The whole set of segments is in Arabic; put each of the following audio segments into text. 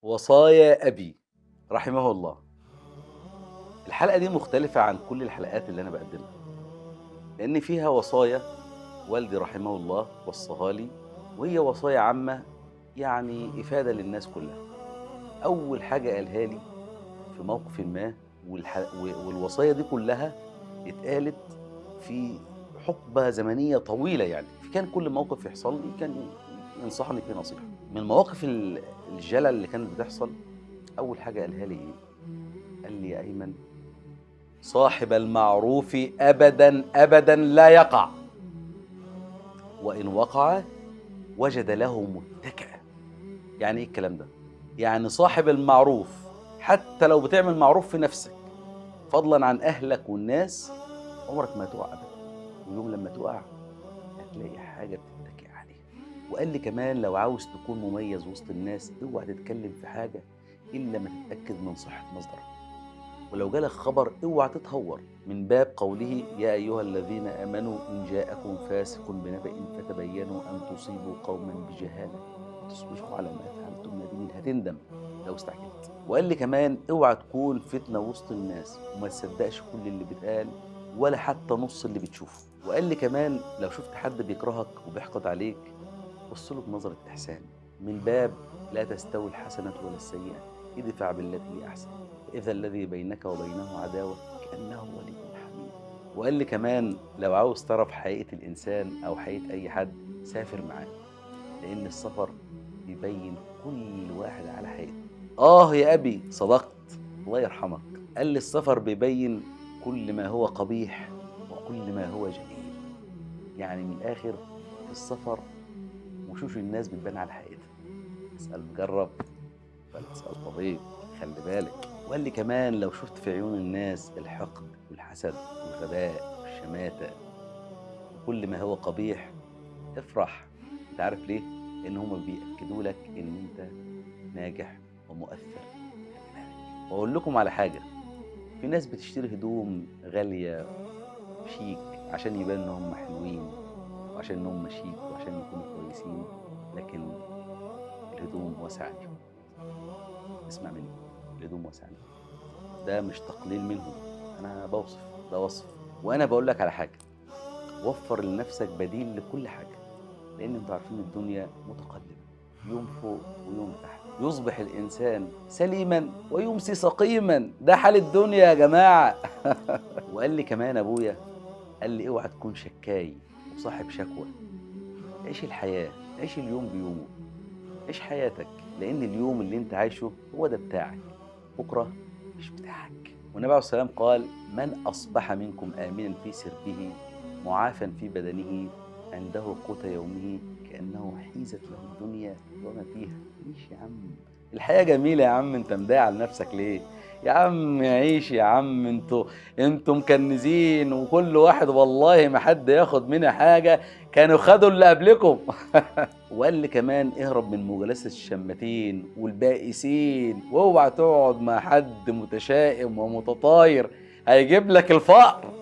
وصايا أبي رحمه الله. الحلقة دي مختلفة عن كل الحلقات اللي أنا باقدّمها، لإن فيها وصايا والدي رحمه الله وصّاها لي، وهي وصايا عامة يعني إفادة للناس كلّها. أول حاجة قالها لي في موقفٍ ما والوصايا دي كلّها اتقالت في حقبة زمنية طويلة يعني، فكان كل موقف يحصل لي كان ينصحني فيه نصيحة. من المواقف الجَلل اللي كانت بتحصل، أول حاجة قالها لي إيه، قال لي: "يا أيمن، صاحب المعروف أبدًا، أبدًا لا يقع، وإن وقع وجد له متكأ." يعني إيه الكلام ده؟ يعني صاحب المعروف حتى لو بتعمل معروف في نفسك، فضلًا عن أهلك والناس، عمرك ما هتقع أبدًا، ويوم لمّا تقع هتلاقي حاجة بتتكئ عليها. وقال لي كمان لو عاوز تكون مميز وسط الناس، اوعى تتكلم في حاجة إلا ما تتأكد من صحة مصدرها. ولو جالك خبر اوعى تتهور، من باب قوله يا أيها الذين آمنوا إن جاءكم فاسق بنبأ فتبينوا أن تصيبوا قوما بجهالة فتصبحوا على ما فعلتم نادمين. هتندم لو استعجلت. وقال لي كمان اوعى تكون فتنة وسط الناس، وما تصدقش كل اللي بيتقال ولا حتى نص اللي بتشوفه. وقال لي كمان لو شفت حد بيكرهك وبيحقد عليك، بص له بنظرة إحسان، من باب لا تستوي الحسنة ولا السيئة، ادفع بالتي هي أحسن، فإذا الذي بينك وبينه عداوة كأنه ولي حميم. وقال لي كمان لو عاوز تعرف حقيقة الإنسان أو حقيقة أي حد، سافر معاه، لأن السفر بيبين كل واحد على حقيقته. آه يا أبي صدقت، الله يرحمك. قال لي السفر بيبين كل ما هو قبيح وكل ما هو جميل. يعني من الآخر في السفر وشوش الناس بتبان على حقيقتها. اسأل مجرب ولا تسأل طبيب، خلي بالك. وقال لي كمان لو شفت في عيون الناس الحقد والحسد والغباء والشماتة وكل ما هو قبيح، افرح. انت عارف ليه؟ لان هم بيأكدوا لك ان انت ناجح ومؤثر. خلي بالك. واقول لكم على حاجة، في ناس بتشتري هدوم غالية شيك عشان يبان ان هم حلوين، وعشان ان هم شيك وعشان يكونوا كويسين، لكن الهدوم واسعة عليهم. اسمع مني، الهدوم واسعة عليهم. ده مش تقليل منهم، أنا باوصف، ده وصف. وأنا باقول لك على حاجة، وفّر لنفسك بديل لكل حاجة، لإن أنتم عارفين الدنيا متقلبة، يوم فوق ويوم تحت، يصبح الإنسان سليمًا ويمسي سقيمًا، ده حال الدنيا يا جماعة. وقال لي كمان أبويا، قال لي: "اوعى تكون شكّاي وصاحب شكوى، عيش الحياة، عيش اليوم بيومه، عيش حياتك، لإن اليوم اللي أنت عايشه هو ده بتاعك، بُكرة مش بتاعك." والنبي عليه الصلاة والسلام قال: "من أصبح منكم آمنًا في سربه مُعافًا في بدنه عنده قوت يومه كأنه حيزت له الدنيا وما فيها." عيش يا عم، الحياة جميلة يا عم، أنت مضايق على نفسك ليه؟ يا عم عيش يا عم، أنتم مكنزين وكل واحد والله ما حد ياخد منها حاجة، كانوا خدوا اللي قبلكم. وقال لي كمان اهرب من مجالسة الشماتين والبائسين، واوعى تقعد مع حد متشائم ومتطاير هيجيب لك الفقر.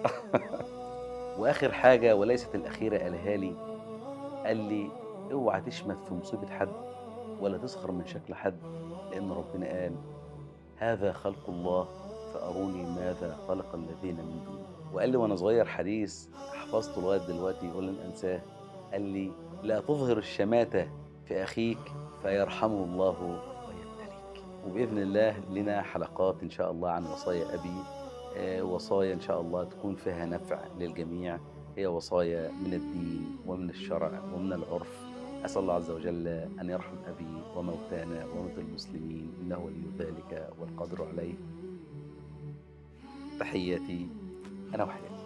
واخر حاجة وليست الاخيرة قالها لي، قال لي اوعى تشمت في مصيبة حد ولا تسخر من شكل حد، لان ربنا قال هذا خلق الله فاروني ماذا خلق الذين من دونه. وقال لي وانا صغير حديث حفظته لغايه دلوقتي ولن انساه، قال لي لا تظهر الشماتة في أخيك فيرحمه الله ويبتليك. وبإذن الله لنا حلقات إن شاء الله عن وصايا أبي، وصايا إن شاء الله تكون فيها نفع للجميع، هي وصايا من الدين ومن الشرع ومن العرف. أسأل الله عز وجل أن يرحم أبي وموتانا وموتى المسلمين، إنه ولي ذلك والقادر عليه. تحياتي أنا وحياتي.